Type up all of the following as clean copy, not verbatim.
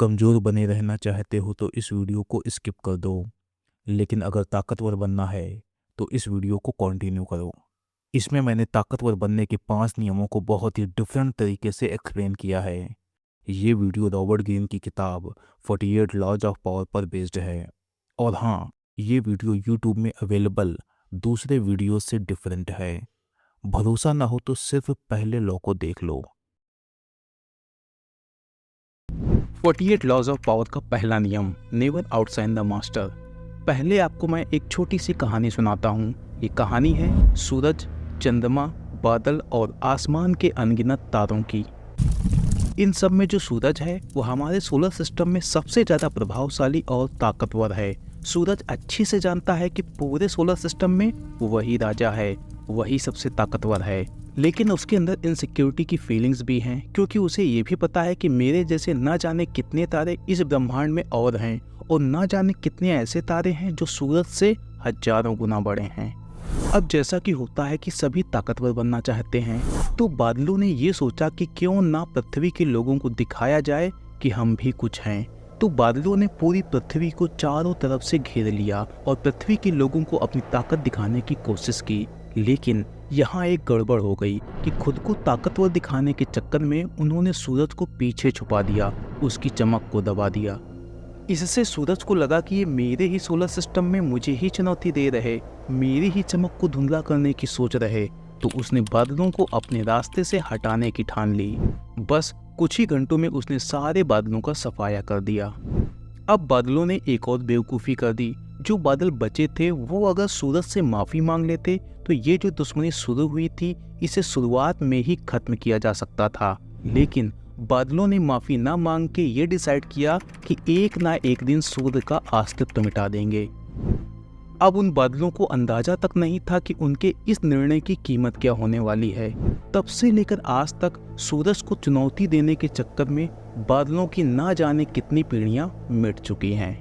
कमज़ोर बने रहना चाहते हो तो इस वीडियो को स्किप कर दो, लेकिन अगर ताकतवर बनना है तो इस वीडियो को कंटिन्यू करो। इसमें मैंने ताकतवर बनने के 5 नियमों को बहुत ही डिफरेंट तरीके से एक्सप्लेन किया है। ये वीडियो रॉबर्ट ग्रीन की किताब 48 लॉज ऑफ पावर पर बेस्ड है। और हाँ, ये वीडियो यूट्यूब में अवेलेबल दूसरे वीडियो से डिफरेंट है। भरोसा ना हो तो सिर्फ पहले लॉ को देख लो। 48 लॉज ऑफ पावर का पहला नियम, नेवर आउटशाइन द मास्टर। पहले आपको मैं एक छोटी सी कहानी सुनाता हूँ। ये कहानी है सूरज, चंद्रमा, बादल और आसमान के अनगिनत तारों की। इन सब में जो सूरज है वो हमारे सोलर सिस्टम में सबसे ज़्यादा प्रभावशाली और ताकतवर है। सूरज अच्छी से जानता है कि पूरे सोलर सिस्टम में वही राजा है, वही सबसे ताकतवर है। लेकिन उसके अंदर इनसिक्योरिटी की फीलिंग्स भी हैं, क्योंकि उसे ये भी पता है कि मेरे जैसे ना जाने कितने तारे इस ब्रह्मांड में और हैं, और ना जाने कितने ऐसे तारे हैं जो सूरज से हजारों गुना बड़े हैं। अब जैसा कि होता है कि सभी ताकतवर बनना चाहते हैं, तो बादलों ने ये सोचा कि क्यों ना पृथ्वी के लोगों को दिखाया जाए कि हम भी कुछ हैं। तो बादलों ने पूरी पृथ्वी को चारों तरफ से घेर लिया और पृथ्वी के लोगों को अपनी ताकत दिखाने की कोशिश की। लेकिन यहाँ एक गड़बड़ हो गई कि खुद को ताकतवर दिखाने के चक्कर में उन्होंने सूरज को पीछे छुपा दिया, उसकी चमक को दबा दिया। इससे सूरज को लगा कि ये मेरे ही सोलर सिस्टम में मुझे ही चुनौती दे रहे, मेरी ही चमक को धुंधला करने की सोच रहे। तो उसने बादलों को अपने रास्ते से हटाने की ठान ली। बस कुछ ही घंटों में उसने सारे बादलों का सफाया कर दिया। अब बादलों ने एक और बेवकूफ़ी कर दी। जो बादल बचे थे वो अगर सूरज से माफ़ी मांग लेते तो ये जो दुश्मनी शुरू हुई थी इसे शुरुआत में ही खत्म किया जा सकता था। लेकिन बादलों ने माफ़ी ना मांग के ये डिसाइड किया कि एक ना एक दिन सूर्य का अस्तित्व मिटा देंगे। अब उन बादलों को अंदाजा तक नहीं था कि उनके इस निर्णय की कीमत क्या होने वाली है। तब से लेकर आज तक सूरज को चुनौती देने के चक्कर में बादलों की ना जाने कितनी पीढ़ियां मिट चुकी हैं।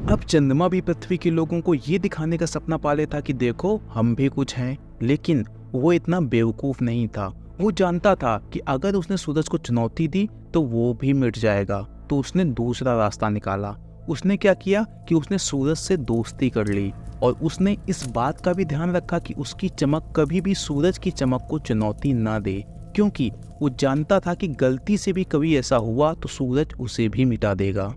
अब चंद्रमा भी पृथ्वी के लोगों को ये दिखाने का सपना पाले था कि देखो हम भी कुछ हैं। लेकिन वो इतना बेवकूफ़ नहीं था। वो जानता था कि अगर उसने सूरज को चुनौती दी तो वो भी मिट जाएगा। तो उसने दूसरा रास्ता निकाला। उसने क्या किया कि उसने सूरज से दोस्ती कर ली, और उसने इस बात का भी ध्यान रखा कि उसकी चमक कभी भी सूरज की चमक को चुनौती ना दे, क्योंकि वो जानता था कि गलती से भी कभी ऐसा हुआ तो सूरज उसे भी मिटा देगा।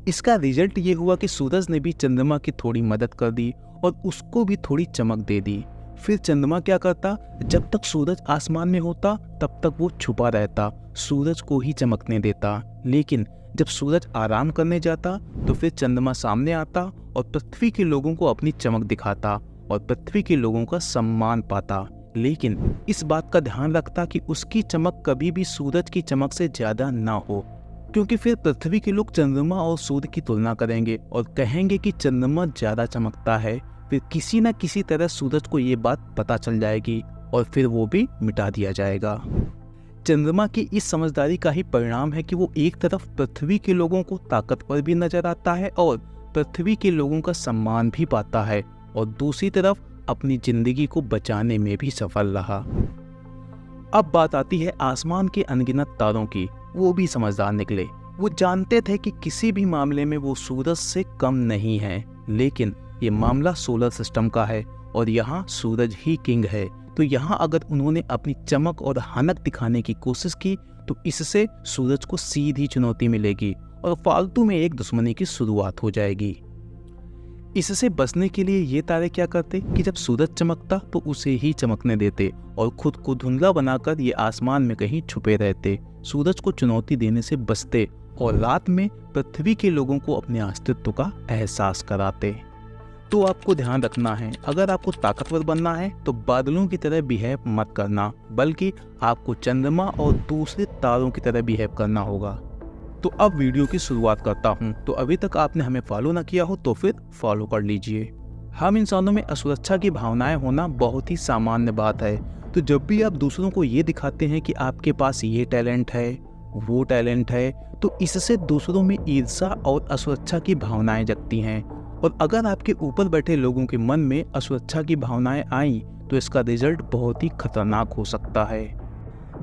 इसका रिजल्ट ये हुआ कि सूरज ने भी चंद्रमा की थोड़ी मदद कर दी और उसको भी थोड़ी चमक दे दी। फिर चंद्रमा क्या करता, जब तक सूरज आसमान में होता तब तक वो छुपा रहता, सूरज को ही चमकने देता। लेकिन जब सूरज आराम करने जाता तो फिर चंद्रमा सामने आता और पृथ्वी के लोगों को अपनी चमक दिखाता और पृथ्वी के लोगों का सम्मान पाता। लेकिन इस बात का ध्यान रखता कि उसकी चमक कभी भी सूरज की चमक से ज़्यादा ना हो, क्योंकि फिर पृथ्वी के लोग चंद्रमा और सूर्य की तुलना करेंगे और कहेंगे कि चंद्रमा ज़्यादा चमकता है। फिर किसी न किसी तरह सूरज को ये बात पता चल जाएगी और फिर वो भी मिटा दिया जाएगा। चंद्रमा की इस समझदारी का ही परिणाम है कि वो एक तरफ पृथ्वी के लोगों को ताकतवर भी नजर आता है और पृथ्वी के लोगों का सम्मान भी पाता है, और दूसरी तरफ अपनी जिंदगी को बचाने में भी सफल रहा। अब बात आती है आसमान के अनगिनत तारों की। वो भी समझदार निकले। वो जानते थे कि किसी भी मामले में वो सूरज से कम नहीं है, लेकिन ये मामला सोलर सिस्टम का है और यहाँ सूरज ही किंग है। तो यहाँ अगर उन्होंने अपनी चमक और हनक दिखाने की कोशिश की तो इससे सूरज को सीधी चुनौती मिलेगी और फालतू में एक दुश्मनी की शुरुआत हो जाएगी। इससे बचने के लिए ये तारे क्या करते कि जब सूरज चमकता तो उसे ही चमकने देते और खुद को धुंधला बनाकर ये आसमान में कहीं छुपे रहते, सूरज को चुनौती देने से बचते और रात में पृथ्वी के लोगों को अपने अस्तित्व का एहसास कराते। तो आपको ध्यान रखना है, अगर आपको ताकतवर बनना है तो बादलों की तरह बिहेव मत करना, बल्कि आपको चंद्रमा और दूसरे तारों की तरह बिहेव करना होगा। तो अब वीडियो की शुरुआत करता हूँ। तो अभी तक आपने हमें फॉलो ना किया हो तो फिर फॉलो कर लीजिए। हम इंसानों में असुरक्षा की भावनाएं होना बहुत ही सामान्य बात है। तो जब भी आप दूसरों को ये दिखाते हैं कि आपके पास ये टैलेंट है, वो टैलेंट है, तो इससे दूसरों में ईर्ष्या और असुरक्षा की भावनाएं जगती हैं। और अगर आपके ऊपर बैठे लोगों के मन में असुरक्षा की भावनाएं आईं तो इसका रिजल्ट बहुत ही खतरनाक हो सकता है।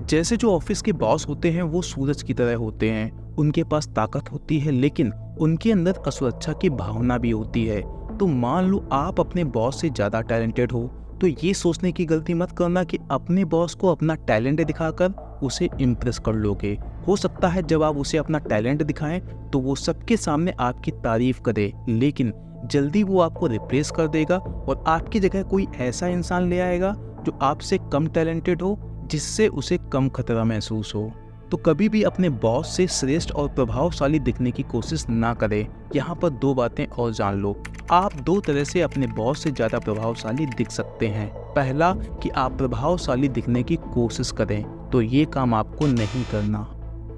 जैसे जो ऑफिस के बॉस होते हैं वो सूरज की तरह होते हैं, उनके पास ताकत होती है लेकिन उनके अंदर असुरक्षा की भावना भी होती है। तो मान लो आप अपने बॉस से ज़्यादा टैलेंटेड हो, तो ये सोचने की गलती मत करना कि अपने बॉस को अपना टैलेंट दिखाकर उसे इम्प्रेस कर लोगे। हो सकता है जब आप उसे अपना टैलेंट दिखाएं तो वो सबके सामने आपकी तारीफ करे, लेकिन जल्दी वो आपको रिप्लेस कर देगा और आपकी जगह कोई ऐसा इंसान ले आएगा जो आपसे कम टैलेंटेड हो, जिससे उसे कम खतरा महसूस हो। तो कभी भी अपने बॉस से श्रेष्ठ और प्रभावशाली दिखने की कोशिश ना करें। यहाँ पर दो बातें और जान लो। आप दो तरह से अपने बॉस से ज़्यादा प्रभावशाली दिख सकते हैं। पहला कि आप प्रभावशाली दिखने की कोशिश करें, तो ये काम आपको नहीं करना।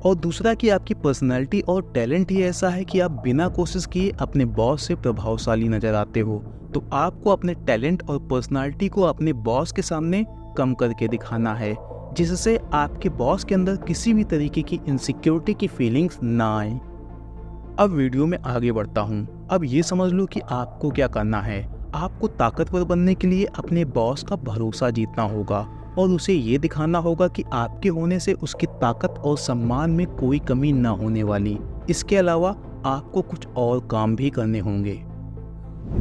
और दूसरा कि आपकी पर्सनैलिटी और टैलेंट ही ऐसा है कि आप बिना कोशिश किए अपने बॉस से प्रभावशाली नजर आते हो। तो आपको अपने टैलेंट और पर्सनैलिटी को अपने बॉस के सामने कम करके दिखाना है, जिससे आपके बॉस के अंदर किसी भी तरीके की इनसिक्योरिटी की फीलिंग्स ना आए। अब वीडियो में आगे बढ़ता हूँ। अब ये समझ लो कि आपको क्या करना है। आपको ताकतवर बनने के लिए अपने बॉस का भरोसा जीतना होगा और उसे ये दिखाना होगा कि आपके होने से उसकी ताकत और सम्मान में कोई कमी ना होने वाली। इसके अलावा आपको कुछ और काम भी करने होंगे।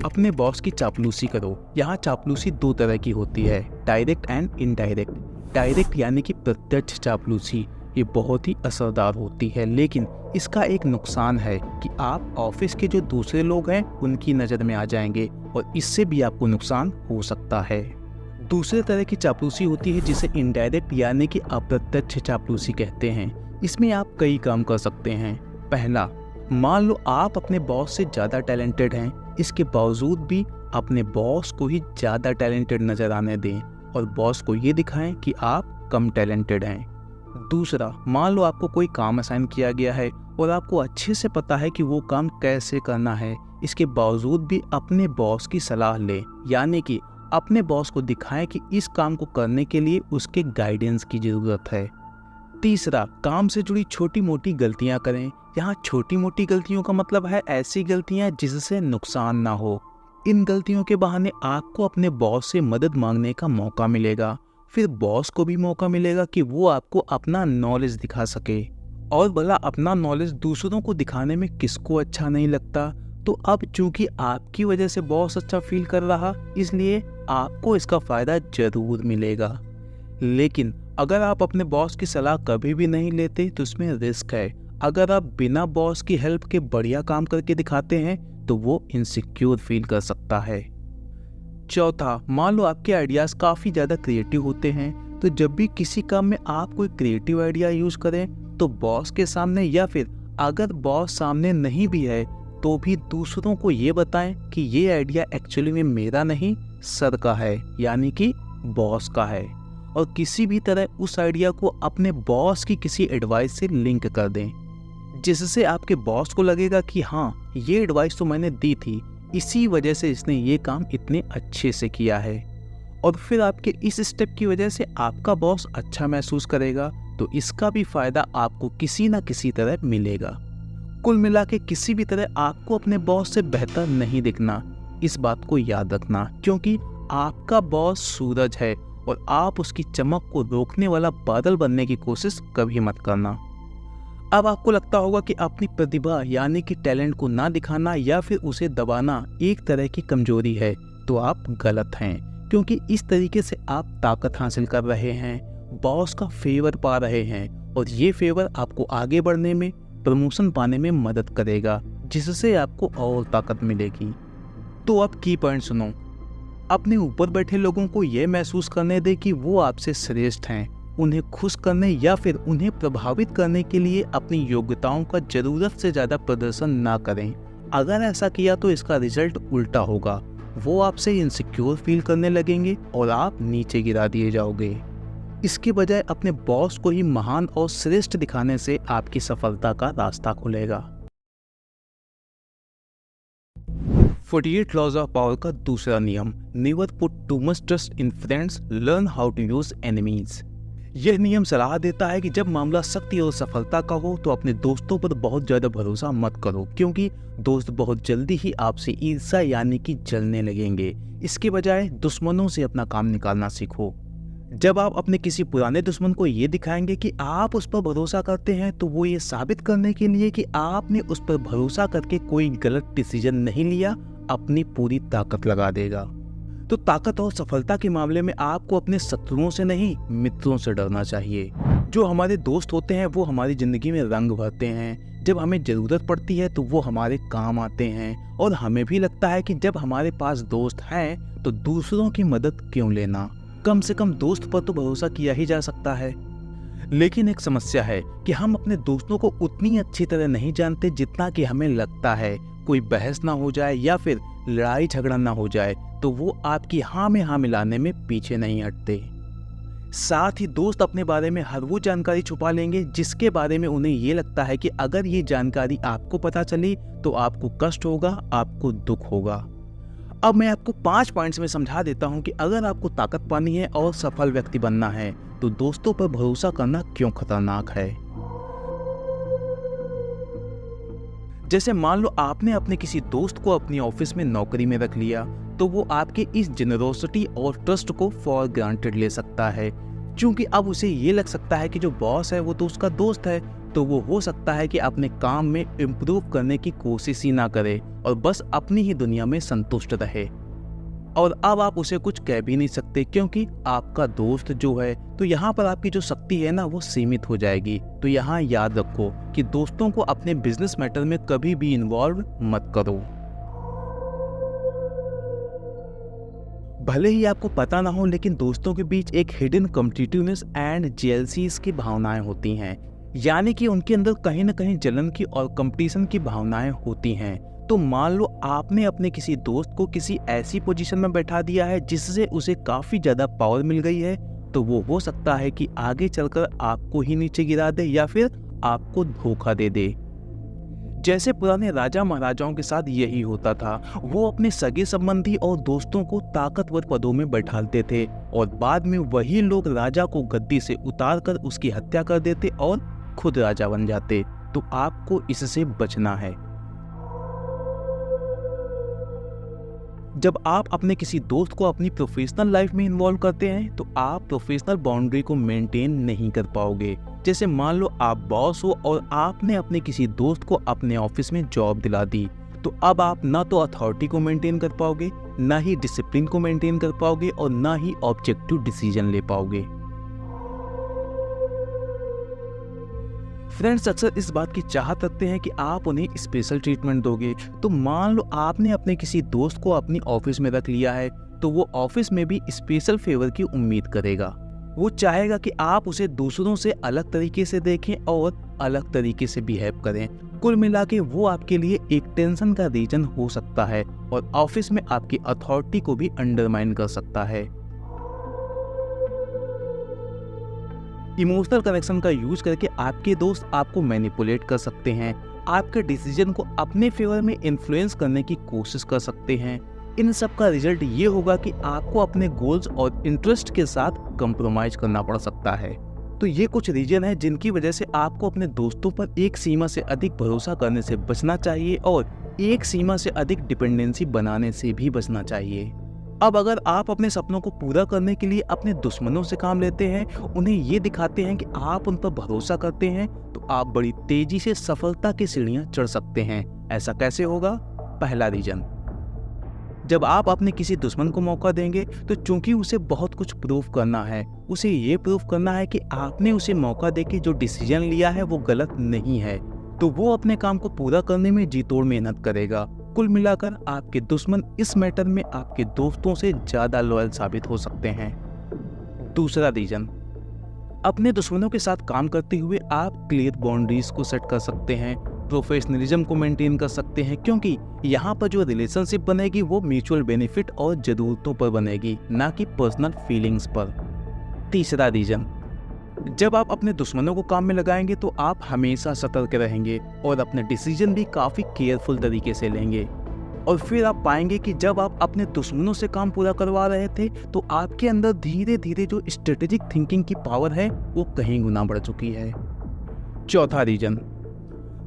अपने बॉस की चापलूसी करो। यहाँ चापलूसी दो तरह की होती है, डायरेक्ट एंड इनडायरेक्ट। डायरेक्ट यानी कि प्रत्यक्ष चापलूसी, ये बहुत ही असरदार होती है, लेकिन इसका एक नुकसान है कि आप ऑफिस के जो दूसरे लोग हैं उनकी नज़र में आ जाएंगे और इससे भी आपको नुकसान हो सकता है। दूसरे तरह की चापलूसी होती है जिसे इनडायरेक्ट यानी कि अप्रत्यक्ष चापलूसी कहते हैं। इसमें आप कई काम कर सकते हैं। पहला, मान लो आप अपने बॉस से ज़्यादा टैलेंटेड हैं, इसके बावजूद भी अपने बॉस को ही ज़्यादा टैलेंटेड नज़र आने दें और बॉस को ये दिखाएं कि आप कम टैलेंटेड हैं। दूसरा, मान लो आपको कोई काम असाइन किया गया है और आपको अच्छे से पता है कि वो काम कैसे करना है, इसके बावजूद भी अपने बॉस की सलाह लें, यानी कि अपने बॉस को दिखाएं कि इस काम को करने के लिए उसके गाइडेंस की ज़रूरत है। तीसरा, काम से जुड़ी छोटी मोटी गलतियां करें। यहाँ छोटी मोटी गलतियों का मतलब है ऐसी गलतियां जिससे नुकसान ना हो। इन गलतियों के बहाने आपको अपने बॉस से मदद मांगने का मौका मिलेगा, फिर बॉस को भी मौका मिलेगा कि वो आपको अपना नॉलेज दिखा सके। और भला अपना नॉलेज दूसरों को दिखाने में किसको अच्छा नहीं लगता। तो अब चूंकि आपकी वजह से बॉस अच्छा फील कर रहा, इसलिए आपको इसका फायदा जरूर मिलेगा। लेकिन अगर आप अपने बॉस की सलाह कभी भी नहीं लेते तो इसमें रिस्क है। अगर आप बिना बॉस की हेल्प के बढ़िया काम करके दिखाते हैं तो वो इनसिक्योर फील कर सकता है। चौथा, मान लो आपके आइडियाज़ काफ़ी ज़्यादा क्रिएटिव होते हैं, तो जब भी किसी काम में आप कोई क्रिएटिव आइडिया यूज़ करें तो बॉस के सामने, या फिर अगर बॉस सामने नहीं भी है तो भी दूसरों को ये बताएं कि ये आइडिया एक्चुअली में मेरा नहीं सर का है, यानी कि बॉस का है। और किसी भी तरह उस आइडिया को अपने बॉस की किसी एडवाइस से लिंक कर दें, जिससे आपके बॉस को लगेगा कि हाँ, ये एडवाइस तो मैंने दी थी, इसी वजह से इसने ये काम इतने अच्छे से किया है। और फिर आपके इस स्टेप की वजह से आपका बॉस अच्छा महसूस करेगा, तो इसका भी फायदा आपको किसी ना किसी तरह मिलेगा। कुल मिला के किसी भी तरह आपको अपने बॉस से बेहतर नहीं दिखना, इस बात को याद रखना, क्योंकि आपका बॉस सूरज है और आप उसकी चमक को रोकने वाला बादल बनने की कोशिश कभी मत करना। अब आपको लगता होगा कि अपनी प्रतिभा यानी कि टैलेंट को ना दिखाना या फिर उसे दबाना एक तरह की कमजोरी है, तो आप गलत हैं, क्योंकि इस तरीके से आप ताकत हासिल कर रहे हैं, बॉस का फेवर पा रहे हैं और ये फेवर आपको आगे बढ़ने में, प्रमोशन पाने में मदद करेगा, जिससे आपको और ताकत मिलेगी। तो अब की पॉइंट सुनो। अपने ऊपर बैठे लोगों को यह महसूस करने दे कि वो आपसे श्रेष्ठ हैं। उन्हें खुश करने या फिर उन्हें प्रभावित करने के लिए अपनी योग्यताओं का जरूरत से ज़्यादा प्रदर्शन ना करें। अगर ऐसा किया तो इसका रिजल्ट उल्टा होगा, वो आपसे इनसिक्योर फील करने लगेंगे और आप नीचे गिरा दिए जाओगे। इसके बजाय अपने बॉस को ही महान और श्रेष्ठ दिखाने से आपकी सफलता का रास्ता खुलेगा। 48 लॉज ऑफ पावर का दूसरा नियम, never put too much trust in friends, learn how to use enemies. यह नियम सलाह देता है कि जब मामला शक्ति और सफलता का हो तो अपने दोस्तों पर बहुत ज्यादा भरोसा मत करो, क्योंकि दोस्त बहुत जल्दी ही आपसे ईर्ष्या यानी कि जलने लगेंगे। इसके बजाय दुश्मनों से अपना काम निकालना सीखो। जब आप अपने किसी पुराने दुश्मन को ये दिखाएंगे कि आप उस पर भरोसा करते हैं, तो वो ये साबित करने के लिए कि आपने उस पर भरोसा करके कोई गलत डिसीजन नहीं लिया, अपनी पूरी ताकत लगा देगा। तो ताकत और सफलता के मामले में आपको अपने शत्रुओं से नहीं, मित्रों से डरना चाहिए। जो हमारे दोस्त होते हैं वो हमारी जिंदगी में रंग भरते हैं। जब हमें जरूरत पड़ती है तो वो हमारे काम आते हैं, और हमें भी लगता है कि जब हमारे पास दोस्त हैं तो दूसरों की मदद क्यों लेना, कम से कम दोस्त पर तो भरोसा किया ही जा सकता है। लेकिन एक समस्या है कि हम अपने दोस्तों को उतनी अच्छी तरह नहीं जानते जितना कि हमें लगता है। कोई बहस ना हो जाए या फिर लड़ाई झगड़ा ना हो जाए तो वो आपकी हाँ में हाँ मिलाने में पीछे नहीं हटते। साथ ही दोस्त अपने बारे में हर वो जानकारी छुपा लेंगे जिसके बारे में उन्हें ये लगता है कि अगर ये जानकारी आपको पता चली तो आपको कष्ट होगा, आपको दुख होगा। अब मैं आपको 5 पॉइंट्स में समझा देता हूं कि अगर आपको ताकत पानी है और सफल व्यक्ति बनना है तो दोस्तों पर भरोसा करना क्यों खतरनाक है। जैसे मान लो आपने अपने किसी दोस्त को अपनी ऑफिस में नौकरी में रख लिया, तो वो आपके इस जेनरोसिटी और ट्रस्ट को फॉर ग्रांटेड ले सकता है, क्योंकि अब उसे ये लग सकता है कि जो बॉस है वो तो उसका दोस्त है, तो वो हो सकता है कि अपने काम में इम्प्रूव करने की कोशिश ही ना करे और बस अपनी ही दुनिया में संतुष्ट रहे। और अब आप उसे कुछ कह भी नहीं सकते क्योंकि आपका दोस्त जो है, तो यहाँ पर आपकी जो शक्ति है ना वो सीमित हो जाएगी। तो यहाँ याद रखो कि दोस्तों को अपने बिजनेस मैटर में कभी भी इन्वॉल्व मत करो। भले ही आपको पता ना हो, लेकिन दोस्तों के बीच एक हिडन कॉम्पिटिटिवनेस एंड जेलसीज की भावनाएं होती हैं, यानी कि उनके अंदर कहीं ना कहीं जलन की और कंपटीशन की भावनाएं होती हैं। तो मान लो आपने अपने किसी दोस्त को किसी ऐसी पोजीशन में बैठा दिया है जिससे उसे काफी ज्यादा पावर मिल गई है, तो वो हो सकता है कि आगे चलकर आपको ही नीचे गिरा दे या फिर आपको धोखा दे दे। जैसे पुराने राजा महाराजाओं के साथ यही होता था, वो अपने सगे संबंधी और दोस्तों को ताकतवर पदों में बैठाते थे और बाद में वही लोग राजा को गद्दी से उतारकर उसकी हत्या कर देते और खुद राजा बन जाते। तो आपको इससे बचना है। जब आप अपने किसी दोस्त को अपनी प्रोफेशनल लाइफ में इन्वॉल्व करते हैं तो आप प्रोफेशनल बाउंड्री को मेंटेन नहीं कर पाओगे। जैसे मान लो आप बॉस हो और आपने अपने किसी दोस्त को अपने ऑफिस में जॉब दिला दी, तो अब आप ना तो अथॉरिटी को मेंटेन कर पाओगे, ना ही डिसिप्लिन को मेंटेन कर पाओगे और ना ही ऑब्जेक्टिव डिसीजन ले पाओगे। फ्रेंड्स अक्सर इस बात की चाहत रखते हैं कि आप उन्हें स्पेशल ट्रीटमेंट दोगे। तो मान लो आपने अपने किसी दोस्त को अपनी ऑफिस में रख लिया है, तो वो ऑफिस में भी स्पेशल फेवर की उम्मीद करेगा। वो चाहेगा कि आप उसे दूसरों से अलग तरीके से देखें और अलग तरीके से बिहेव करें। कुल मिला के वो आपके लिए एक टेंशन का रीजन हो सकता है और ऑफिस में आपकी अथॉरिटी को भी अंडरमाइन कर सकता है। इमोशनल कनेक्शन का यूज करके आपके दोस्त आपको मैनिपुलेट कर सकते हैं, आपके डिसीजन को अपने फेवर में इन्फ्लुएंस करने की कोशिश कर सकते हैं। इन सब का रिजल्ट ये होगा कि आपको अपने गोल्स और इंटरेस्ट के साथ कंप्रोमाइज करना पड़ सकता है। तो ये कुछ रीजन है जिनकी वजह से आपको अपने दोस्तों पर एक सीमा से अधिक भरोसा करने से बचना चाहिए और एक सीमा से अधिक डिपेंडेंसी बनाने से भी बचना चाहिए। अब अगर आप अपने सपनों को पूरा करने के लिए अपने दुश्मनों से काम लेते हैं, उन्हें ये दिखाते हैं कि आप उन पर भरोसा करते हैं, तो आप बड़ी तेजी से सफलता की सीढ़ियां चढ़ सकते हैं। ऐसा कैसे होगा? पहला रीजन, जब आप अपने किसी दुश्मन को मौका देंगे तो चूंकि उसे बहुत कुछ प्रूव करना है, उसे ये प्रूव करना है कि आपने उसे मौका देके जो डिसीजन लिया है वो गलत नहीं है, तो वो अपने काम को पूरा करने में जी तोड़ मेहनत करेगा। कुल मिलाकर आपके दुश्मन इस मैटर में आपके दोस्तों से ज्यादा लॉयल साबित हो सकते हैं। दूसरा रीजन, अपने दुश्मनों के साथ काम करते हुए आप क्लियर बाउंड्रीज को सेट कर सकते हैं, प्रोफेशनलिज्म को मेंटेन कर सकते हैं, क्योंकि यहाँ पर जो रिलेशनशिप बनेगी वो म्यूचुअल बेनिफिट और जरूरतों पर बनेगी, ना कि पर्सनल फीलिंग्स पर। तीसरा रीजन, जब आप अपने दुश्मनों को काम में लगाएंगे तो आप हमेशा सतर्क रहेंगे और अपने डिसीजन भी काफी केयरफुल तरीके से लेंगे, और फिर आप पाएंगे कि जब आप अपने दुश्मनों से काम पूरा करवा रहे थे तो आपके अंदर धीरे धीरे जो स्ट्रेटेजिक थिंकिंग की पावर है वो कहीं गुना बढ़ चुकी है। चौथा रीजन,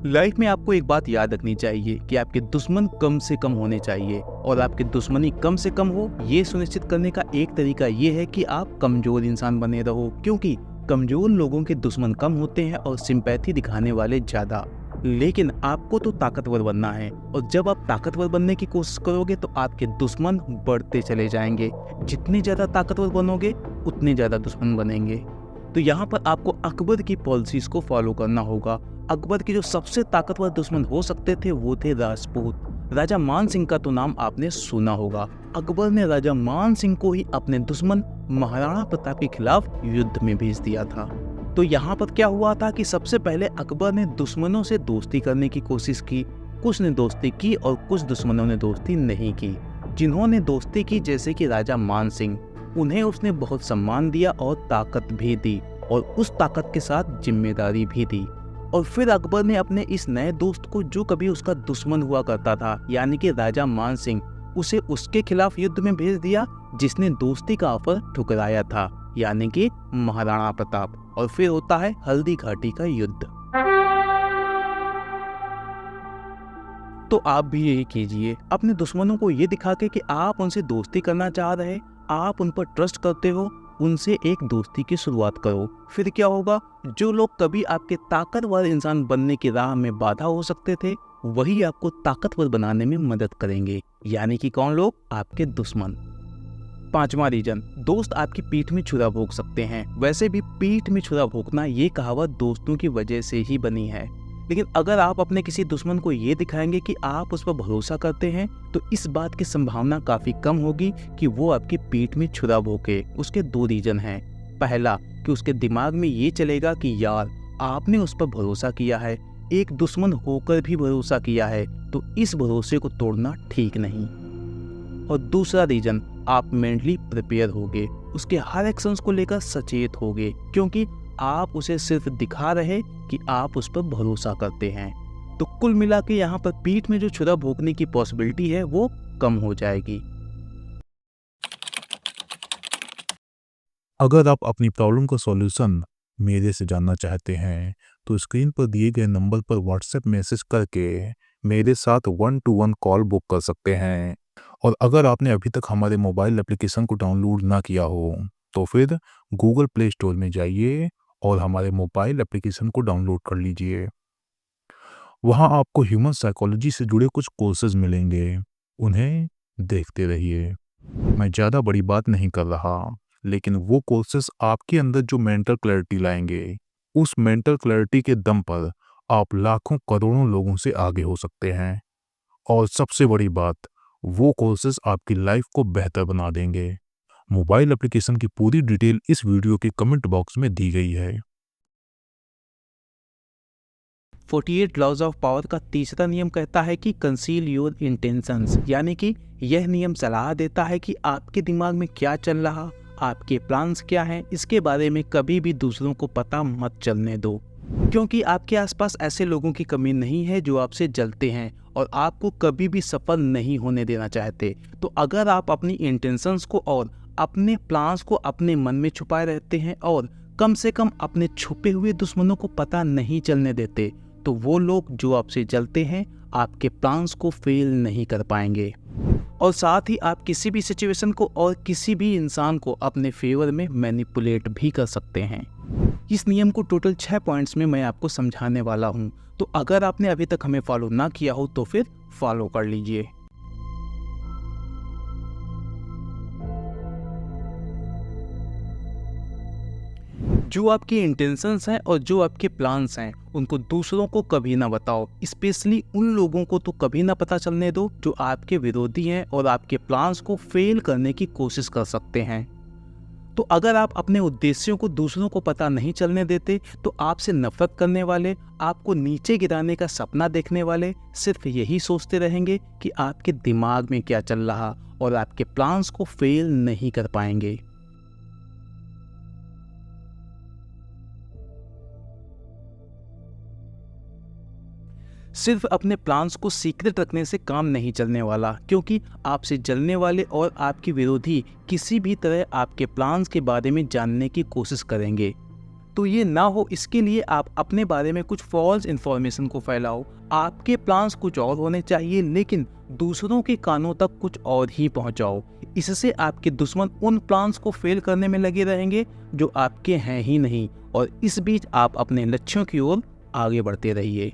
लाइफ में आपको एक बात याद रखनी चाहिए कि आपके दुश्मन कम से कम होने चाहिए, और आपकी दुश्मनी कम से कम हो ये सुनिश्चित करने का एक तरीका ये है कि आप कमजोर इंसान बने रहो, क्योंकि कमजोर लोगों के दुश्मन कम होते हैं और सिंपैथी दिखाने वाले ज्यादा। लेकिन आपको तो ताकतवर बनना है, और जब आप ताकतवर बनने की कोशिश करोगे तो आपके दुश्मन बढ़ते चले जाएंगे। जितने ज्यादा ताकतवर बनोगे उतने ज्यादा दुश्मन बनेंगे। तो यहाँ पर आपको अकबर की पॉलिसीज को फॉलो करना होगा। अकबर के जो सबसे ताकतवर दुश्मन हो सकते थे वो थे राजपूत। राजा मान सिंह का तो नाम आपने सुना होगा। अकबर ने राजा मान सिंह को ही अपने दुश्मन महाराणा प्रताप के खिलाफ युद्ध में भेज दिया था। तो यहाँ पर क्या हुआ था कि सबसे पहले अकबर ने दुश्मनों से दोस्ती करने की कोशिश की। कुछ ने दोस्ती की और कुछ दुश्मनों ने दोस्ती नहीं की। जिन्होंने दोस्ती की, जैसे कि राजा मान सिंह, उन्हें उसने बहुत सम्मान दिया और ताकत भी दी, और उस ताकत के साथ जिम्मेदारी भी दी। और फिर अकबर ने अपने इस नए दोस्त को, जो कभी उसका दुश्मन हुआ करता था, यानी कि राजा मान सिंह, उसे उसके खिलाफ युद्ध में भेज दिया जिसने दोस्ती का ऑफर ठुकराया था, यानी कि महाराणा प्रताप। और फिर होता है हल्दी घाटी का युद्ध। तो आप भी यही कीजिए, अपने दुश्मनों को ये दिखा के कि आप उनसे दोस्ती करना चाह रहे, आप उन पर ट्रस्ट करते हो, उनसे एक दोस्ती की शुरुआत करो। फिर क्या होगा, जो लोग कभी आपके ताकतवर इंसान बनने की राह में बाधा हो सकते थे, वही आपको ताकतवर बनाने में मदद करेंगे। यानी कि कौन लोग? आपके दुश्मन। पांचवा रीजन, दोस्त आपकी पीठ में छुरा भोंक सकते हैं। वैसे भी पीठ में छुरा भोंकना ये कहावत दोस्तों की वजह से ही बनी है, लेकिन अगर आप अपने किसी दुश्मन को ये दिखाएंगे कि आप उस पर भरोसा करते हैं, तो इस बात की संभावना काफी कम होगी कि वो आपकी पीठ में छुरा भोंके। उसके दो रीजन हैं। पहला, कि उसके दिमाग में ये चलेगा कि यार आपने उस पर भरोसा किया है, एक दुश्मन होकर भी भरोसा किया है, तो इस भरोसे को तोड़ना ठीक नहीं। और दूसरा रीजन, आप मेंटली प्रिपेयर होगे, उसके हर एक्शंस को लेकर सचेत होगे, क्योंकि आप उसे सिर्फ दिखा रहे कि आप उस पर भरोसा करते हैं। तो कुल मिला के यहाँ पर पीठ में जो छुरा भोंकने की पॉसिबिलिटी है वो कम हो जाएगी। अगर आप अपनी प्रॉब्लम का सॉल्यूशन मेरे से जानना चाहते हैं तो स्क्रीन पर दिए गए नंबर पर व्हाट्सएप मैसेज करके मेरे साथ 1-to-1 कॉल बुक कर सकते हैं। और अगर आपने अभी तक हमारे मोबाइल एप्लीकेशन को डाउनलोड ना किया हो तो फिर गूगल प्ले स्टोर में जाइए और हमारे मोबाइल एप्लीकेशन को डाउनलोड कर लीजिए। वहाँ आपको ह्यूमन साइकोलॉजी से जुड़े कुछ कोर्सेज मिलेंगे, उन्हें देखते रहिए। मैं ज़्यादा बड़ी बात नहीं कर रहा, लेकिन वो कोर्सेज आपके अंदर जो मेंटल क्लैरिटी लाएंगे, उस मेंटल क्लैरिटी के दम पर आप लाखों करोड़ों लोगों से आगे हो सकते हैं। और सबसे बड़ी बात, वो कोर्सेज आपकी लाइफ को बेहतर बना देंगे। मोबाइल एप्लीकेशन की पूरी डिटेल इस वीडियो के कमेंट बॉक्स में दी गई है। 48 लॉज ऑफ पावर का तीसरा नियम कहता है कि कंसील योर इंटेंशंस, यानी कि यह नियम सलाह देता है कि आपके दिमाग में क्या चल रहा, आपके प्लान्स क्या हैं, इसके बारे में कभी भी दूसरों को पता मत चलने दो, क्योंकि आपके आसपास ऐसे लोगों की कमी नहीं है जो आपसे जलते हैं और आपको कभी भी सफल नहीं होने देना चाहते। तो अगर आप अपनी इंटेंशंस को और अपने प्लान्स को अपने मन में छुपाए रहते हैं और कम से कम अपने छुपे हुए दुश्मनों को पता नहीं चलने देते, तो वो लोग जो आपसे जलते हैं आपके प्लान्स को फेल नहीं कर पाएंगे। और साथ ही आप किसी भी सिचुएशन को और किसी भी इंसान को अपने फेवर में मैनिपुलेट भी कर सकते हैं। इस नियम को टोटल 6 पॉइंट्स में मैं आपको समझाने वाला हूँ, तो अगर आपने अभी तक हमें फॉलो ना किया हो तो फिर फॉलो कर लीजिए। जो आपकी इंटेंशंस हैं और जो आपके प्लान्स हैं उनको दूसरों को कभी ना बताओ, स्पेशली उन लोगों को तो कभी ना पता चलने दो जो आपके विरोधी हैं और आपके प्लान्स को फेल करने की कोशिश कर सकते हैं। तो अगर आप अपने उद्देश्यों को दूसरों को पता नहीं चलने देते तो आपसे नफरत करने वाले, आपको नीचे गिराने का सपना देखने वाले सिर्फ यही सोचते रहेंगे कि आपके दिमाग में क्या चल रहा और आपके प्लान्स को फेल नहीं कर पाएंगे। सिर्फ अपने प्लान्स को सीक्रेट रखने से काम नहीं चलने वाला, क्योंकि आपसे जलने वाले और आपके विरोधी किसी भी तरह आपके प्लान्स के बारे में जानने की कोशिश करेंगे। तो ये ना हो इसके लिए आप अपने बारे में कुछ फॉल्स इन्फॉर्मेशन को फैलाओ। आपके प्लान्स कुछ और होने चाहिए लेकिन दूसरों के कानों तक कुछ और ही पहुंचाओ। इससे आपके दुश्मन उन प्लान्स को फेल करने में लगे रहेंगे जो आपके हैं ही नहीं, और इस बीच आप अपने लक्ष्यों की ओर आगे बढ़ते रहिए।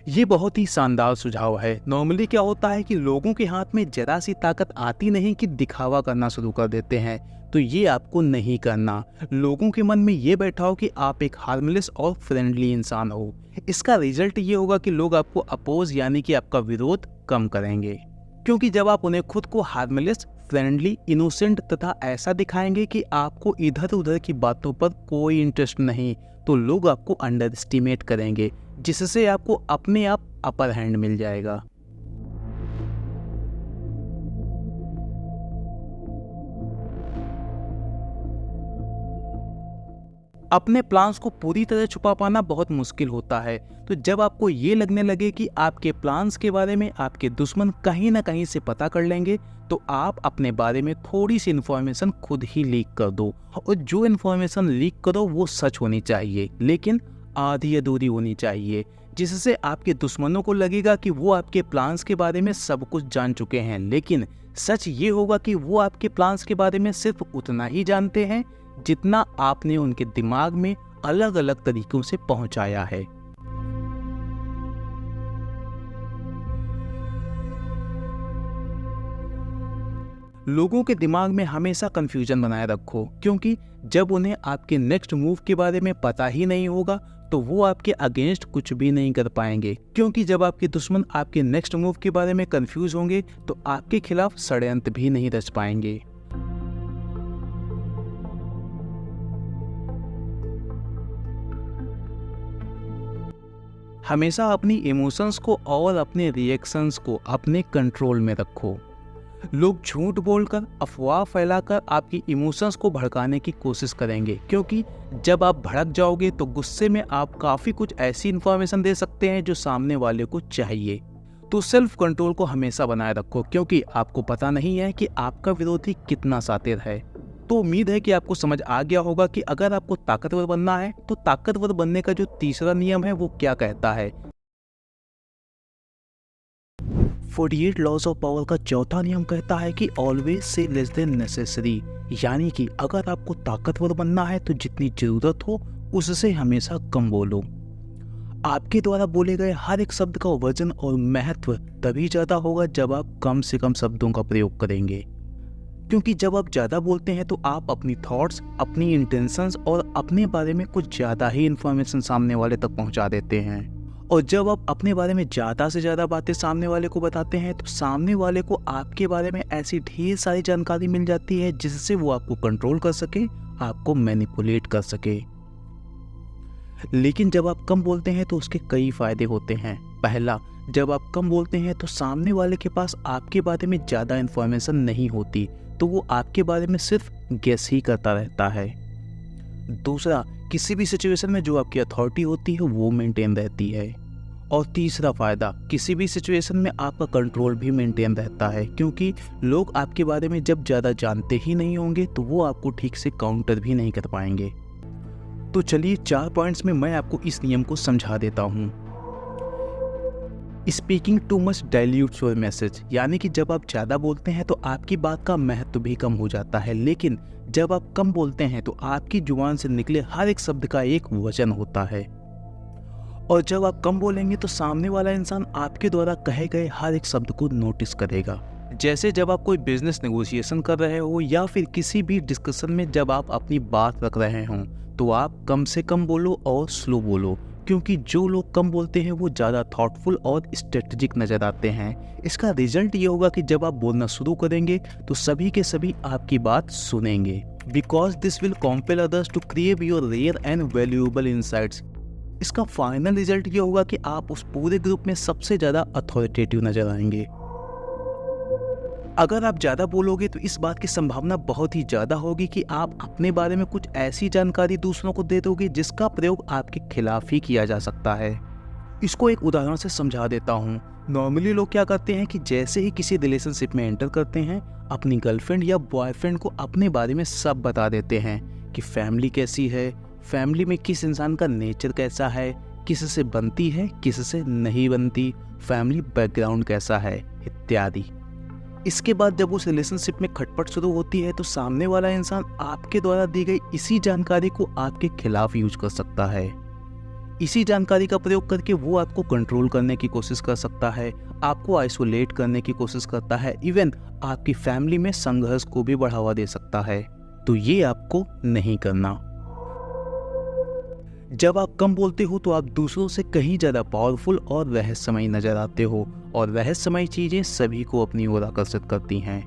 ये बहुत ही शानदार सुझाव है। नॉर्मली क्या होता है कि लोगों के हाथ में जरा सी ताकत आती नहीं कि दिखावा करना शुरू कर देते हैं, तो ये आपको नहीं करना। लोगों के मन में ये बैठा हो कि आप एक हार्मलेस और फ्रेंडली इंसान हो। इसका रिजल्ट ये होगा कि लोग आपको अपोज यानी कि आपका विरोध कम करेंगे, क्योंकि जब आप उन्हें खुद को हार्मलेस, फ्रेंडली, इनोसेंट तथा ऐसा दिखाएंगे कि आपको इधर उधर की बातों पर कोई इंटरेस्ट नहीं, तो लोग आपको अंडर एस्टिमेट करेंगे, जिससे आपको अपने आप अपर हैंड मिल जाएगा। अपने प्लान्स को पूरी तरह छुपा पाना बहुत मुश्किल होता है, तो जब आपको ये लगने लगे कि आपके प्लान्स के बारे में आपके दुश्मन कहीं ना कहीं से पता कर लेंगे, तो आप अपने बारे में थोड़ी सी इन्फॉर्मेशन खुद ही लीक कर दो। और जो इन्फॉर्मेशन लीक करो वो सच होनी चाहिए, लेकिन आधी अधूरी होनी चाहिए, जिससे आपके दुश्मनों को लगेगा कि वो आपके प्लान्स के बारे में सब कुछ जान चुके हैं, लेकिन सच ये होगा कि वो आपके प्लान्स के बारे में सिर्फ उतना ही जानते हैं जितना आपने उनके दिमाग में अलग अलग तरीकों से पहुंचाया है। लोगों के दिमाग में हमेशा कंफ्यूजन बनाए रखो, क्योंकि जब उन्हें आपके नेक्स्ट मूव के बारे में पता ही नहीं होगा तो वो आपके अगेंस्ट कुछ भी नहीं कर पाएंगे, क्योंकि जब आपके दुश्मन आपके नेक्स्ट मूव के बारे में कंफ्यूज होंगे तो आपके खिलाफ षड्यंत्र भी नहीं रच पाएंगे। हमेशा अपनी इमोशंस को और अपने रिएक्शंस को अपने कंट्रोल में रखो। लोग झूठ बोलकर, अफवाह फैलाकर आपकी इमोशंस को भड़काने की कोशिश करेंगे, क्योंकि जब आप भड़क जाओगे तो गुस्से में आप काफ़ी कुछ ऐसी इन्फॉर्मेशन दे सकते हैं जो सामने वाले को चाहिए। तो सेल्फ कंट्रोल को हमेशा बनाए रखो, क्योंकि आपको पता नहीं है कि आपका विरोधी कितना शातिर है। तो उम्मीद है कि आपको समझ आ गया होगा कि अगर आपको ताकतवर बनना है तो ताकतवर बनने का जो तीसरा नियम है वो क्या कहता है। 48 लॉज ऑफ पावर का चौथा नियम कहता है कि always say less than necessary, यानी कि अगर आपको ताकतवर बनना है तो जितनी जरूरत हो उससे हमेशा कम बोलो। आपके द्वारा बोले गए हर एक शब्द का वजन और महत्व तभी ज्यादा होगा जब आप कम से कम शब्दों का प्रयोग करेंगे, क्योंकि जब आप ज़्यादा बोलते हैं तो आप अपनी थॉट्स, अपनी इंटेंशंस और अपने बारे में कुछ ज़्यादा ही इन्फॉर्मेशन सामने वाले तक पहुंचा देते हैं। और जब आप अपने बारे में ज़्यादा से ज़्यादा बातें सामने वाले को बताते हैं तो सामने वाले को आपके बारे में ऐसी ढेर सारी जानकारी मिल जाती है जिससे वो आपको कंट्रोल कर सके, आपको मैनिपुलेट कर सके। लेकिन जब आप कम बोलते हैं तो उसके कई फायदे होते हैं। पहला, जब आप कम बोलते हैं तो सामने वाले के पास आपके बारे में ज़्यादा इन्फॉर्मेशन नहीं होती, तो वो आपके बारे में सिर्फ गेस ही करता रहता है। दूसरा, किसी भी सिचुएशन में जो आपकी अथॉरिटी होती है वो मेंटेन रहती है। और तीसरा फायदा, किसी भी सिचुएशन में आपका कंट्रोल भी मेंटेन रहता है, क्योंकि लोग आपके बारे में जब ज़्यादा जानते ही नहीं होंगे तो वो आपको ठीक से काउंटर भी नहीं कर पाएंगे। तो चलिए 4 पॉइंट्स में मैं आपको इस नियम को समझा देता हूँ। Speaking too much dilutes your message, यानी कि जब आप ज़्यादा बोलते हैं तो आपकी बात का महत्व भी कम हो जाता है, लेकिन जब आप कम बोलते हैं तो आपकी जुबान से निकले हर एक शब्द का एक वजन होता है। और जब आप कम बोलेंगे तो सामने वाला इंसान आपके द्वारा कहे गए हर एक शब्द को नोटिस करेगा। जैसे जब आप कोई बिजनेस नेगोशिएशन कर रहे हो या फिर किसी भी डिस्कशन में जब आप अपनी बात रख रहे हों, तो आप कम से कम बोलो और स्लो बोलो, क्योंकि जो लोग कम बोलते हैं वो ज़्यादा थॉटफुल और स्ट्रेटेजिक नज़र आते हैं। इसका रिजल्ट ये होगा कि जब आप बोलना शुरू करेंगे तो सभी के सभी आपकी बात सुनेंगे, because this will compel others to create your rare and valuable insights. इसका फाइनल रिजल्ट ये होगा कि आप उस पूरे ग्रुप में सबसे ज़्यादा अथॉरिटेटिव नजर आएंगे। अगर आप ज़्यादा बोलोगे तो इस बात की संभावना बहुत ही ज़्यादा होगी कि आप अपने बारे में कुछ ऐसी जानकारी दूसरों को दे दोगे जिसका प्रयोग आपके खिलाफ ही किया जा सकता है। इसको एक उदाहरण से समझा देता हूँ। नॉर्मली लोग क्या करते हैं कि जैसे ही किसी रिलेशनशिप में एंटर करते हैं, अपनी गर्लफ्रेंड या बॉयफ्रेंड को अपने बारे में सब बता देते हैं कि फैमिली कैसी है, फैमिली में किस इंसान का नेचर कैसा है, किससे बनती है, किससे नहीं बनती, फैमिली बैकग्राउंड कैसा है, इत्यादि। इसके बाद जब उस रिलेशनशिप में खटपट शुरू होती है तो सामने वाला इंसान आपके द्वारा दी गई इसी जानकारी को आपके खिलाफ यूज कर सकता है। इसी जानकारी का प्रयोग करके वो आपको कंट्रोल करने की कोशिश कर सकता है, आपको आइसोलेट करने की कोशिश करता है, इवन आपकी फैमिली में संघर्ष को भी बढ़ावा दे सकता है। तो ये आपको नहीं करना। जब आप कम बोलते हो तो आप दूसरों से कहीं ज़्यादा पावरफुल और रहस्यमयी नजर आते हो, और रहस्यमयी चीज़ें सभी को अपनी ओर आकर्षित करती हैं।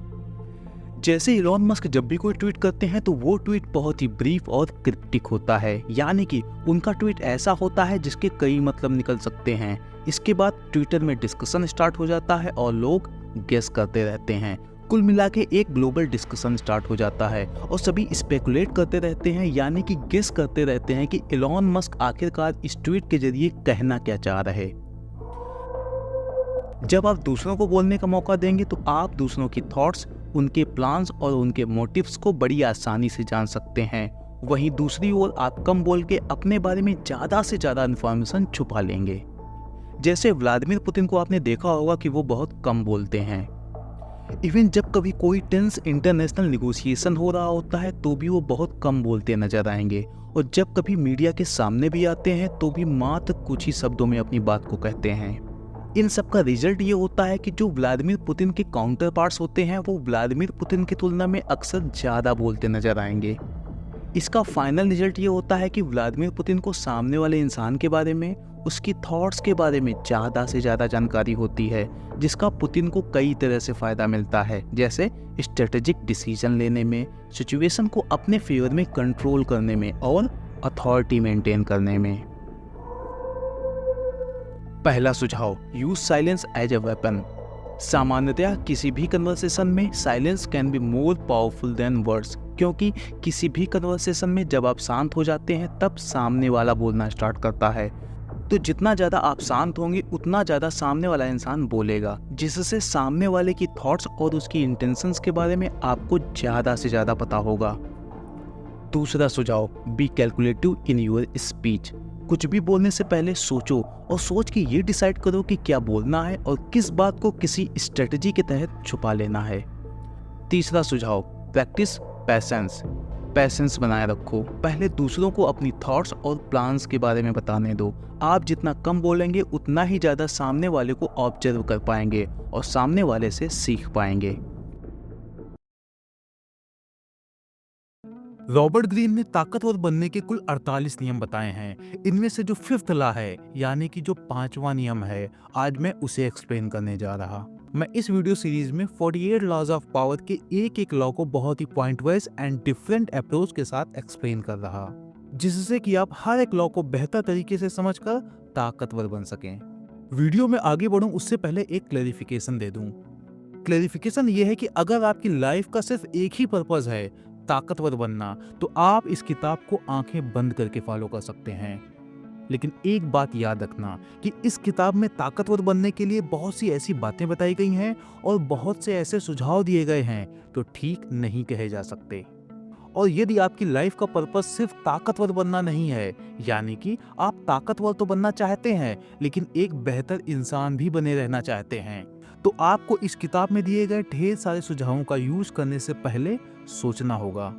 जैसे इलॉन मस्क जब भी कोई ट्वीट करते हैं तो वो ट्वीट बहुत ही ब्रीफ और क्रिप्टिक होता है, यानी कि उनका ट्वीट ऐसा होता है जिसके कई मतलब निकल सकते हैं। इसके बाद ट्विटर में डिस्कशन स्टार्ट हो जाता है और लोग गेस करते रहते हैं। कुल मिला के एक ग्लोबल डिस्कशन स्टार्ट हो जाता है और सभी स्पेकुलेट करते रहते हैं, यानी कि गेस करते रहते हैं कि इलॉन मस्क आखिरकार इस ट्वीट के जरिए कहना क्या चाह रहे। जब आप दूसरों को बोलने का मौका देंगे तो आप दूसरों की थॉट्स, उनके प्लान्स और उनके मोटिव्स को बड़ी आसानी से जान सकते हैं। वहीं दूसरी ओर आप कम बोल के अपने बारे में ज़्यादा से ज़्यादा इन्फॉर्मेशन छुपा लेंगे। जैसे व्लादिमीर पुतिन को आपने देखा होगा कि वो बहुत कम बोलते हैं। इवन जब कभी कोई टेंस इंटरनेशनल निगोशिएशन हो रहा होता है तो भी वो बहुत कम बोलते नजर आएंगे, और जब कभी मीडिया के सामने भी आते हैं तो भी मात्र कुछ ही शब्दों में अपनी बात को कहते हैं। इन सब का रिजल्ट ये होता है कि जो व्लादिमीर पुतिन के काउंटर पार्ट्स होते हैं वो व्लादिमीर पुतिन की तुलना में अक्सर ज़्यादा बोलते नजर आएंगे। इसका फाइनल रिजल्ट ये होता है कि व्लादिमीर पुतिन को सामने वाले इंसान के बारे में, उसकी थॉट्स के बारे में ज़्यादा से ज़्यादा जानकारी होती है, जिसका पुतिन को कई तरह से फ़ायदा मिलता है, जैसे स्ट्रेटेजिक डिसीजन लेने में, सिचुएशन को अपने फेवर में कंट्रोल करने में और अथॉरिटी मेंटेन करने में। पहला सुझाव, use silence as a weapon. सामान्यतया किसी भी कन्वर्सेशन में silence can be more powerful than words, क्योंकि किसी भी कन्वर्सेशन में जब आप शांत हो जाते हैं तब सामने वाला बोलना स्टार्ट करता है। तो जितना ज़्यादा आप शांत होंगे उतना ज़्यादा सामने वाला इंसान बोलेगा, जिससे सामने वाले की थॉट्स और उसकी इंटेंशंस के बारे में आपको ज़्यादा से ज़्यादा पता होगा। दूसरा सुझाव, be calculative in your speech. कुछ भी बोलने से पहले सोचो और सोच के ये डिसाइड करो कि क्या बोलना है और किस बात को किसी स्ट्रेटजी के तहत छुपा लेना है। तीसरा सुझाव, प्रैक्टिस पैसेंस। पैसेंस बनाए रखो। पहले दूसरों को अपनी थॉट्स और प्लान्स के बारे में बताने दो। आप जितना कम बोलेंगे उतना ही ज़्यादा सामने वाले को ऑब्जर्व कर पाएंगे और सामने वाले से सीख पाएंगे। रॉबर्ट ग्रीन ने ताकतवर बनने के कुल 48 नियम बताए हैं। इनमें से जो फिफ्थ लॉ है, यानी कि जो 5वां नियम है, आज मैं उसे एक्सप्लेन करने जा रहा। मैं इस वीडियो सीरीज में 48 लॉज ऑफ पावर के एक एक लॉ को बहुत ही point wise and different approach के साथ एक्सप्लेन कर रहा, जिससे कि आप हर एक लॉ को बेहतर तरीके से समझकर ताकतवर बन सकें। वीडियो में आगे बढ़ूं उससे पहले एक क्लैरिफिकेशन दे दूं। क्लैरिफिकेशन ये है कि अगर आपकी लाइफ का सिर्फ एक ही पर्पस है, ताकतवर बनना, तो आप इस किताब को आंखें बंद करके फॉलो कर सकते हैं। लेकिन एक बात याद रखना कि इस किताब में ताकतवर बनने के लिए बहुत सी ऐसी बातें बताई गई हैं और बहुत से ऐसे सुझाव दिए गए हैं जो ठीक नहीं कहे जा सकते। और यदि आपकी लाइफ का पर्पस सिर्फ ताकतवर बनना नहीं है, यानी कि आप ताकतवर तो बनना चाहते हैं लेकिन एक बेहतर इंसान भी बने रहना चाहते हैं, तो आपको इस किताब में दिए गए ढेर सारे सुझावों का यूज करने से पहले सोचना होगा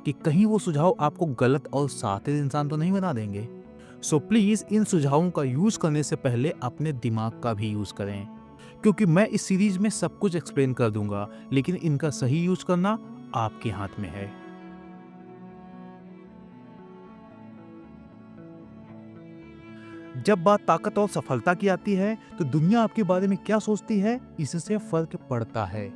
कि कहीं वो सुझाव आपको गलत और शातिर इंसान तो नहीं बना देंगे। सो प्लीज इन सुझावों का यूज करने से पहले अपने दिमाग का भी यूज करें, क्योंकि मैं इस सीरीज में सब कुछ एक्सप्लेन कर दूंगा, लेकिन इनका सही यूज करना आपके हाथ में है। जब बात ताकत और सफलता की आती है तो दुनिया आपके बारे में क्या सोचती है, इससे फर्क पड़ता है।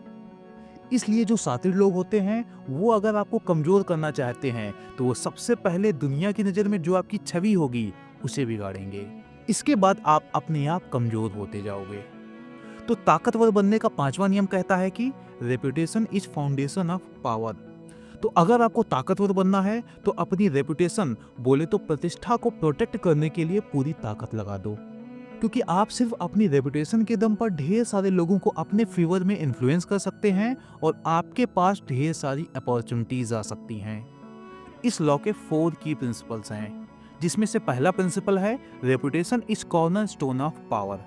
इसलिए जो शातिर लोग होते हैं वो अगर आपको कमजोर करना चाहते हैं तो वो सबसे पहले दुनिया की नज़र में जो आपकी छवि होगी उसे बिगाड़ेंगे। इसके बाद आप अपने आप कमजोर होते जाओगे। तो ताकतवर बनने का 5वां नियम कहता है कि reputation is foundation of power. तो अगर आपको ताकतवर बनना है तो अपनी रेपुटेशन, बोले तो प्रतिष्ठा को प्रोटेक्ट करने के लिए पूरी ताकत लगा दो, क्योंकि आप सिर्फ अपनी रेपुटेशन के दम पर ढेर सारे लोगों को अपने फेवर में इन्फ्लुएंस कर सकते हैं और आपके पास ढेर सारी अपॉर्चुनिटीज आ सकती हैं। इस लॉ के 4 की प्रिंसिपल्स हैं, जिसमें से पहला प्रिंसिपल है reputation is corner stone of power.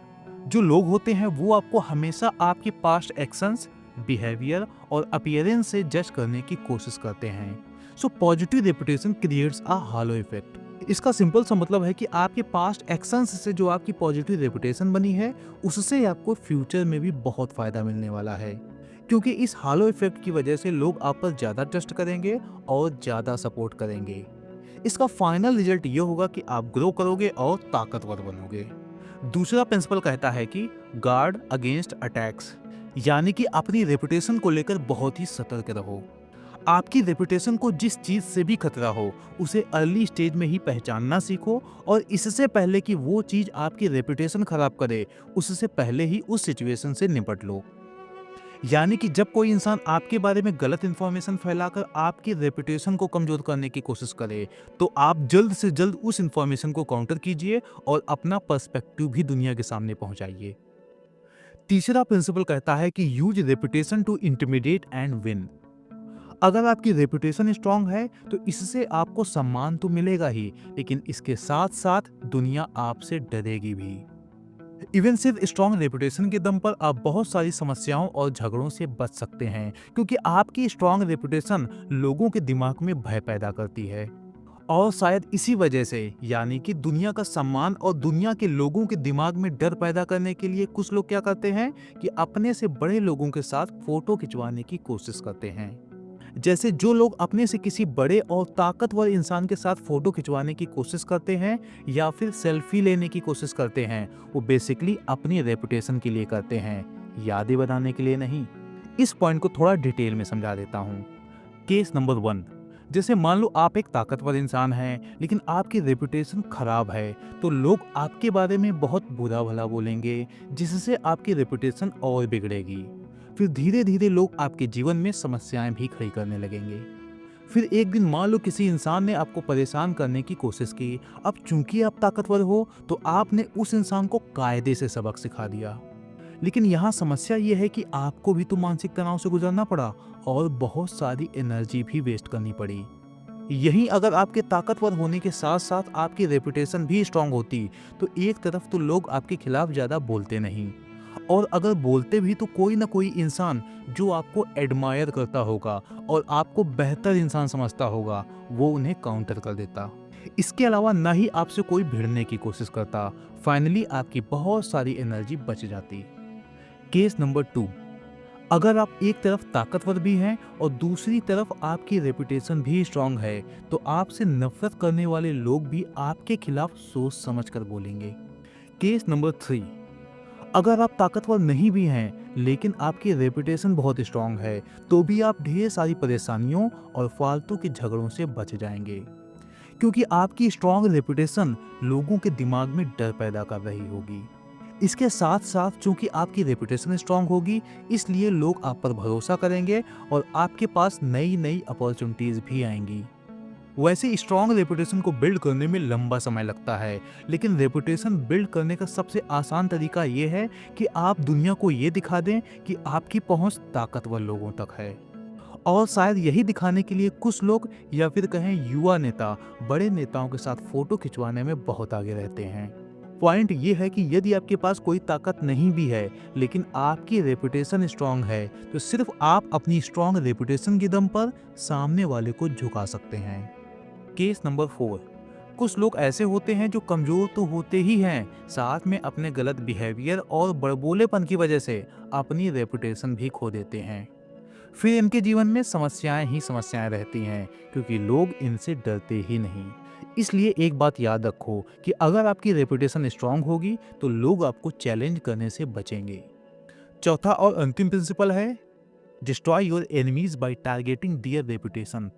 जो लोग होते हैं वो आपको हमेशा आपके पास्ट एक्शंस, बिहेवियर और अपीयरेंस से जज करने की कोशिश करते हैं। So positive reputation creates a hello effect. इसका सिंपल सा मतलब है कि आपके पास्ट एक्शंस से जो आपकी पॉजिटिव रेपुटेशन बनी है उससे आपको फ्यूचर में भी बहुत फायदा मिलने वाला है, क्योंकि इस हालो इफेक्ट की वजह से लोग आप पर ज़्यादा ट्रस्ट करेंगे और ज़्यादा सपोर्ट करेंगे। इसका फाइनल रिजल्ट ये होगा कि आप ग्रो करोगे और ताकतवर बनोगे। दूसरा प्रिंसिपल कहता है कि गार्ड अगेंस्ट अटैक्स, यानी कि अपनी रेपुटेशन को लेकर बहुत ही सतर्क रहो। आपकी रेपुटेशन को जिस चीज़ से भी खतरा हो उसे अर्ली स्टेज में ही पहचानना सीखो और इससे पहले कि वो चीज़ आपकी रेपुटेशन खराब करे उससे पहले ही उस सिचुएशन से निपट लो। यानी कि जब कोई इंसान आपके बारे में गलत इन्फॉर्मेशन फैलाकर आपकी रेपुटेशन को कमजोर करने की कोशिश करे तो आप जल्द से जल्द उस इन्फॉर्मेशन को काउंटर कीजिए और अपना पर्सपेक्टिव भी दुनिया के सामने पहुंचाइए। तीसरा प्रिंसिपल कहता है कि use reputation to intimidate and win. अगर आपकी रेपुटेशन स्ट्रांग है तो इससे आपको सम्मान तो मिलेगा ही, लेकिन इसके साथ साथ दुनिया आपसे डरेगी भी। इवन सिर्फ स्ट्रॉन्ग रेपुटेशन के दम पर आप बहुत सारी समस्याओं और झगड़ों से बच सकते हैं, क्योंकि आपकी स्ट्रॉन्ग रेपुटेशन लोगों के दिमाग में भय पैदा करती है। और शायद इसी वजह से, यानी कि दुनिया का सम्मान और दुनिया के लोगों के दिमाग में डर पैदा करने के लिए कुछ लोग क्या करते हैं कि अपने से बड़े लोगों के साथ फोटो खिंचवाने की कोशिश करते हैं। जैसे जो लोग अपने से किसी बड़े और ताकतवर इंसान के साथ फोटो खिंचवाने की कोशिश करते हैं या फिर सेल्फी लेने की कोशिश करते हैं, वो बेसिकली अपनी रेपुटेशन के लिए करते हैं, यादें बनाने के लिए नहीं। इस पॉइंट को थोड़ा डिटेल में समझा देता हूँ। केस नंबर 1, जैसे मान लो आप एक ताकतवर इंसान हैं लेकिन आपकी रेपुटेशन खराब है, तो लोग आपके बारे में बहुत बुरा भला बोलेंगे जिससे आपकी रेपुटेशन और बिगड़ेगी। फिर धीरे धीरे लोग आपके जीवन में समस्याएं भी खड़ी करने लगेंगे। फिर एक दिन मान लो किसी इंसान ने आपको परेशान करने की कोशिश की। अब चूंकि आप ताकतवर हो तो आपने उस इंसान को कायदे से सबक सिखा दिया, लेकिन यहाँ समस्या ये है कि आपको भी तो मानसिक तनाव से गुजरना पड़ा और बहुत सारी एनर्जी भी वेस्ट करनी पड़ी। यहीं अगर आपके ताकतवर होने के साथ साथ आपकी रेपुटेशन भी स्ट्रांग होती तो एक तरफ तो लोग आपके खिलाफ ज़्यादा बोलते नहीं, और अगर बोलते भी तो कोई ना कोई इंसान जो आपको एडमायर करता होगा और आपको बेहतर इंसान समझता होगा वो उन्हें काउंटर कर देता। इसके अलावा ना ही आपसे कोई भिड़ने की कोशिश करता। फाइनली आपकी बहुत सारी एनर्जी बच जाती। केस नंबर 2, अगर आप एक तरफ ताकतवर भी हैं और दूसरी तरफ आपकी रेपुटेशन भी स्ट्रांग है तो आपसे नफरत करने वाले लोग भी आपके खिलाफ सोच समझ कर बोलेंगे। केस नंबर 3, अगर आप ताकतवर नहीं भी हैं लेकिन आपकी रेपुटेशन बहुत स्ट्रांग है तो भी आप ढेर सारी परेशानियों और फालतू के झगड़ों से बच जाएंगे, क्योंकि आपकी स्ट्रांग रेपुटेशन लोगों के दिमाग में डर पैदा कर रही होगी। इसके साथ साथ चूंकि आपकी रेपुटेशन स्ट्रांग होगी इसलिए लोग आप पर भरोसा करेंगे और आपके पास नई नई अपॉर्चुनिटीज भी आएंगी। वैसे स्ट्रांग रेपुटेशन को बिल्ड करने में लंबा समय लगता है, लेकिन रेपुटेशन बिल्ड करने का सबसे आसान तरीका ये है कि आप दुनिया को ये दिखा दें कि आपकी पहुंच ताकतवर लोगों तक है। और शायद यही दिखाने के लिए कुछ लोग या फिर कहें युवा नेता बड़े नेताओं के साथ फोटो खिंचवाने में बहुत आगे रहते हैं। पॉइंट ये है कि यदि आपके पास कोई ताकत नहीं भी है लेकिन आपकी रेपुटेशन स्ट्रांग है तो सिर्फ आप अपनी स्ट्रांग रेपुटेशन के दम पर सामने वाले को झुका सकते हैं। केस नंबर 4, कुछ लोग ऐसे होते हैं जो कमजोर तो होते ही हैं, साथ में अपने गलत बिहेवियर और बड़बोलेपन की वजह से अपनी रेपुटेशन भी खो देते हैं। फिर इनके जीवन में समस्याएं ही समस्याएं रहती हैं क्योंकि लोग इनसे डरते ही नहीं। इसलिए एक बात याद रखो कि अगर आपकी रेपुटेशन स्ट्रांग होगी तो लोग आपको चैलेंज करने से बचेंगे। चौथा और अंतिम प्रिंसिपल है destroy your enemies by targeting their reputation.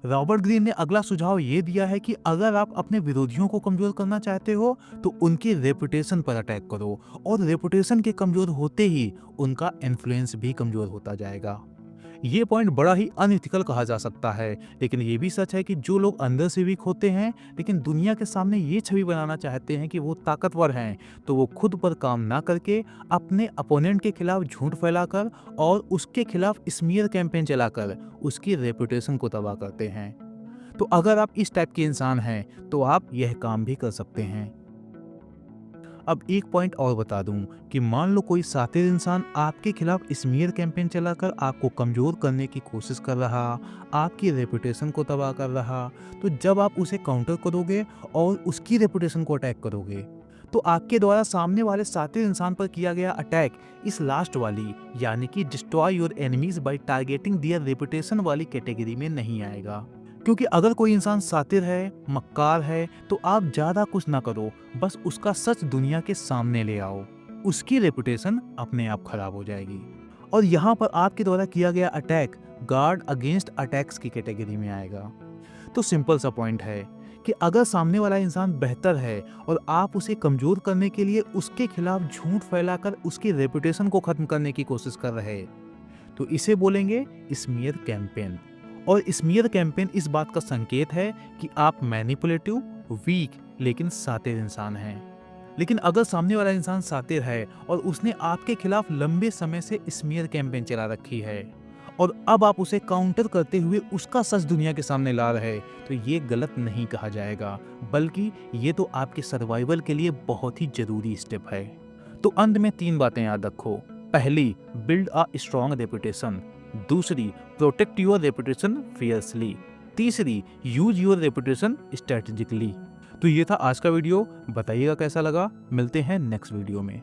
Robert Greene ने अगला सुझाव ये दिया है कि अगर आप अपने विरोधियों को कमजोर करना चाहते हो तो उनकी रेपुटेशन पर अटैक करो, और रेपुटेशन के कमजोर होते ही उनका इन्फ्लुएंस भी कमजोर होता जाएगा। ये पॉइंट बड़ा ही अनइथिकल कहा जा सकता है, लेकिन ये भी सच है कि जो लोग अंदर से वीक होते हैं लेकिन दुनिया के सामने ये छवि बनाना चाहते हैं कि वो ताकतवर हैं, तो वो खुद पर काम ना करके अपने अपोनेंट के खिलाफ झूठ फैलाकर और उसके खिलाफ स्मीयर कैंपेन चलाकर उसकी रेपुटेशन को तबाह करते हैं। तो अगर आप इस टाइप के इंसान हैं तो आप यह काम भी कर सकते हैं। अब एक पॉइंट और बता दूं कि मान लो कोई सातिर इंसान आपके खिलाफ स्मीयर कैंपेन चलाकर आपको कमज़ोर करने की कोशिश कर रहा, आपकी रेपुटेशन को तबाह कर रहा, तो जब आप उसे काउंटर करोगे और उसकी रेपुटेशन को अटैक करोगे, तो आपके द्वारा सामने वाले सातिर इंसान पर किया गया अटैक इस लास्ट वाली यानी कि destroy your enemies by targeting their reputation वाली कैटेगरी में नहीं आएगा। क्योंकि अगर कोई इंसान सातिर है, मक्कार है, तो आप ज़्यादा कुछ ना करो, बस उसका सच दुनिया के सामने ले आओ, उसकी रेपुटेशन अपने आप खराब हो जाएगी। और यहाँ पर आपके द्वारा किया गया अटैक गार्ड अगेंस्ट अटैक्स की कैटेगरी में आएगा। तो सिंपल सा पॉइंट है कि अगर सामने वाला इंसान बेहतर है और आप उसे कमज़ोर करने के लिए उसके खिलाफ झूठ फैलाकर उसकी रेपुटेशन को ख़त्म करने की कोशिश कर रहे, तो इसे बोलेंगे स्मीयर कैंपेन। और स्मीयर कैंपेन इस बात का संकेत है कि आप मैनिपुलेटिव, वीक लेकिन सातिर इंसान हैं। लेकिन अगर सामने वाला इंसान सातिर है और उसने आपके खिलाफ लंबे समय से स्मीयर कैंपेन चला रखी है और अब आप उसे काउंटर करते हुए उसका सच दुनिया के सामने ला रहे, तो ये गलत नहीं कहा जाएगा, बल्कि ये तो आपके सर्वाइवल के लिए बहुत ही जरूरी स्टेप है। तो अंत में 3 बातें याद रखो। पहली, बिल्ड अ स्ट्रॉन्ग रेपुटेशन। दूसरी, प्रोटेक्ट योर रेपुटेशन फियर्सली। तीसरी, यूज योर रेपुटेशन स्ट्रेटेजिकली। तो ये था आज का वीडियो, बताइएगा कैसा लगा। मिलते हैं नेक्स्ट वीडियो में।